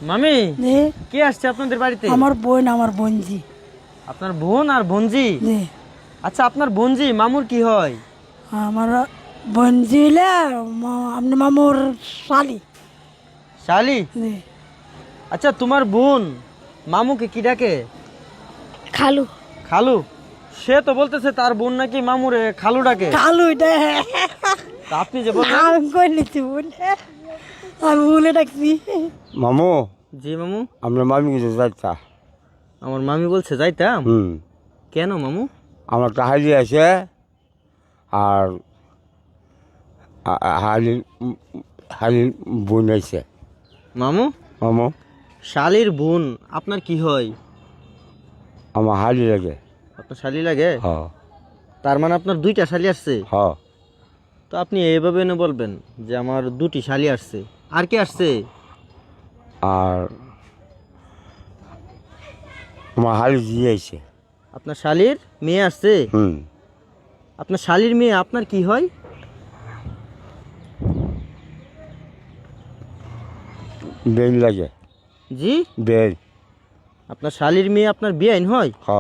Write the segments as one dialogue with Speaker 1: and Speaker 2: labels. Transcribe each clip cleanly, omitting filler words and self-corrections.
Speaker 1: মামি কে আসছে আপনাদের বাড়িতে?
Speaker 2: আমার বোন, আমার বোনজি।
Speaker 1: আপনার বোন আর বোনজি? আচ্ছা, আপনার বোনজি মামুর কি হয়?
Speaker 2: আমার বোনজি হলে আপনি মামুর শালি।
Speaker 1: শালি? আচ্ছা, তোমার বোন মামুকে কি ডাকে?
Speaker 2: খালু।
Speaker 1: খালু? সে তো বলতেছে তার বোন নাকি মামুরে খালু ডাকে।
Speaker 2: খালু
Speaker 1: তা আপনি যে বললেন।
Speaker 2: আমি কই নিচ্ছি বোন, আমি বলে ডাকছি।
Speaker 3: মামু।
Speaker 1: জি মামু।
Speaker 3: আমরা মামি কিছু যাইতা।
Speaker 1: আমার মামি বলছে যাইতাম। কেন মামু?
Speaker 3: আমার একটা হালি আছে আর হালির হালির বোন আছে।
Speaker 1: মামু?
Speaker 3: মামু,
Speaker 1: শালির বোন আপনার কি হয়?
Speaker 3: আমার হালি লাগে।
Speaker 1: আপনার শালি লাগে?
Speaker 3: হ।
Speaker 1: তার মানে আপনার দুইটা শালি আসছে?
Speaker 3: হ।
Speaker 1: তো আপনি এইভাবে না বলবেন যে আমার দুটি শালি আসছে। আর কি আসছে?
Speaker 3: আর আমার হালি দিয়ে আছে।
Speaker 1: আপনার শালির মেয়ে আসছে?
Speaker 3: হুম।
Speaker 1: আপনার শালির মেয়ে আপনার কি হয়?
Speaker 3: বেল লাগে।
Speaker 1: জি?
Speaker 3: বেল।
Speaker 1: আপনার শালির মেয়ে আপনার বিয়াইন হয়?
Speaker 3: হ।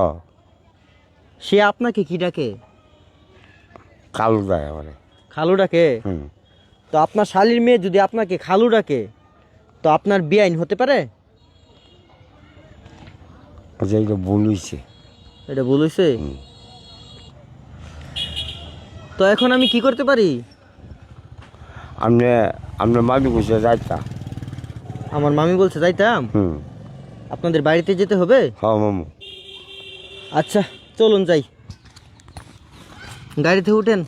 Speaker 1: সে আপনাকে কি ডাকে?
Speaker 3: কালো দেয় মানে।
Speaker 1: খালু ডাকে?
Speaker 3: হুম।
Speaker 1: তো আপনার শালির মেয়ে যদি আপনাকে খালু ডাকে তো আপনার বিয়াইন হতে পারে?
Speaker 3: আচ্ছা, এটা বলিছে।
Speaker 1: এটা ভুল হয়েছে? তো এখন আমি কি করতে পারি?
Speaker 3: আমরা মামি কিছু যাইতা।
Speaker 1: আমার মামি বলছে যাইতাম।
Speaker 3: হুম।
Speaker 1: আপনাদের বাড়িতে যেতে হবে?
Speaker 3: হ্যাঁ মামু।
Speaker 1: আচ্ছা, চলুন যাই। গাড়িতে উঠেন।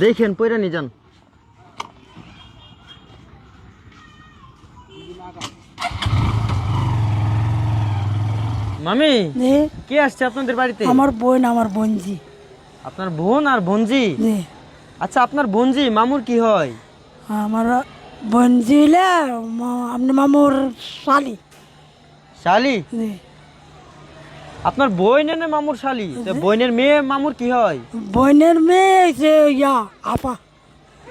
Speaker 1: দেখেন পয়রা নিয়ে যান। মামি কে আসছে আপনাদের বাড়িতে?
Speaker 2: আমার বোন, আমার বোনজি।
Speaker 1: আপনার বোন আর বোনজি? আচ্ছা, আপনার বোনজি মামুর কি হয়?
Speaker 2: আমার বোনজি হলে আপনি মামুর শালি।
Speaker 1: শালি? আপনার বই নেনে মামুর শালি? বইনের মেয়ে মামুর কি হয়?
Speaker 2: বোনের মেয়ে হয়েছে ইয়া আপা।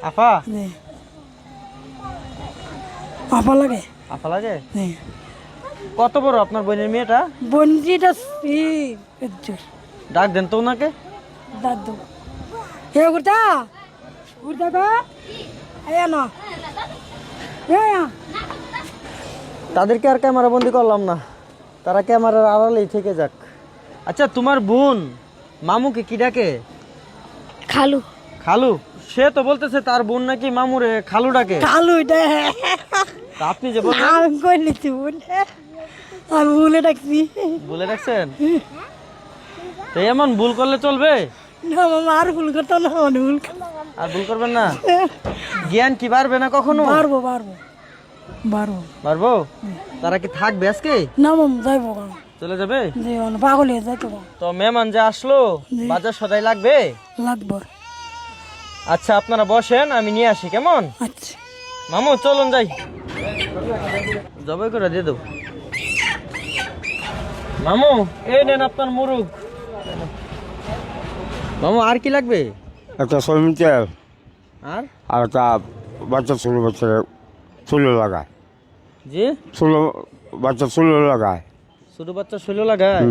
Speaker 1: আপা?
Speaker 2: আপা লাগে।
Speaker 1: আপা লাগে? কত বড় আপনার বোনের মেয়েটা?
Speaker 2: বোনজিটা
Speaker 1: ডাক দেন তো ওনাকে।
Speaker 2: দাদু হে গুড়া গুড়া গো না
Speaker 1: তাদেরকে আর ক্যামেরা বন্দি করলাম না, তারা ক্যামেরার আড়ালেই থেকে যাক। আচ্ছা, তোমার বোন মামুকে কি ডাকে?
Speaker 2: খালু।
Speaker 1: খালু? সে তো বলতেছে তার বোন নাকি মামুরে খালু ডাকে।
Speaker 2: খালু
Speaker 1: তা আপনি যে বললেন।
Speaker 2: আমি কই নিচ্ছি বোন, আমি বলে ডাকছি।
Speaker 1: বলে রাখছেন? তো এমন ভুল করলে চলবে
Speaker 2: না মামা, আর ভুল করতাম না। ভুল
Speaker 1: আর ভুল করবেন না। জ্ঞান কি বাড়বে না কখনো?
Speaker 2: পারবো পারবো পারবো
Speaker 1: পারবো। তারা কি থাকবে আজকে?
Speaker 2: না মাম, যাইবো
Speaker 1: চলে যাবে?
Speaker 2: যে পাগল হয়ে যাইতো।
Speaker 1: তো মেহমান যে আসলো, বাজার সদাই লাগবে?
Speaker 2: লাগবে।
Speaker 1: আচ্ছা, আপনারা বসেন, আমি নিয়ে আসি। কেমন?
Speaker 2: আচ্ছা
Speaker 1: মামু চলুন যাই। জবাই করে দিয়ে দেবো। মামু এই নেন আপনার মুরগ। মামু আর কি লাগবে?
Speaker 3: একটা সয়াবিন তেল
Speaker 1: আর
Speaker 3: আর একটা বাচ্চা ছোটো বাচ্চার চুলো লাগায়।
Speaker 1: জি?
Speaker 3: ছোটো বাচ্চা চুলো লাগায়।
Speaker 1: ছোট বাচ্চা শৈল লাগায়?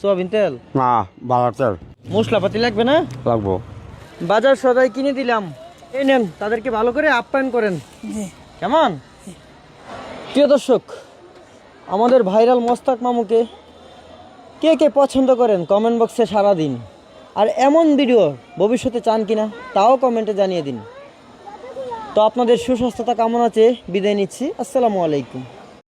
Speaker 1: সোয়াবিন তেল
Speaker 3: না, বালা তেল।
Speaker 1: মশলাপাতি লাগবে না?
Speaker 3: লাগবো।
Speaker 1: বাজার সদাই কিনে দিলাম, এই নেন, তাদেরকে ভালো করে আপ্যায়ন করেন। কেমন? প্রিয় দর্শক, আমাদের ভাইরাল মোস্তাক মামুকে কে কে পছন্দ করেন কমেন্ট বক্সে সারা দিন। আর এমন ভিডিও ভবিষ্যতে চান কিনা তাও কমেন্টে জানিয়ে দিন। তো আপনাদের সুস্বাস্থ্যতা কামনা চেয়ে বিদায় নিচ্ছি। আসসালামু আলাইকুম।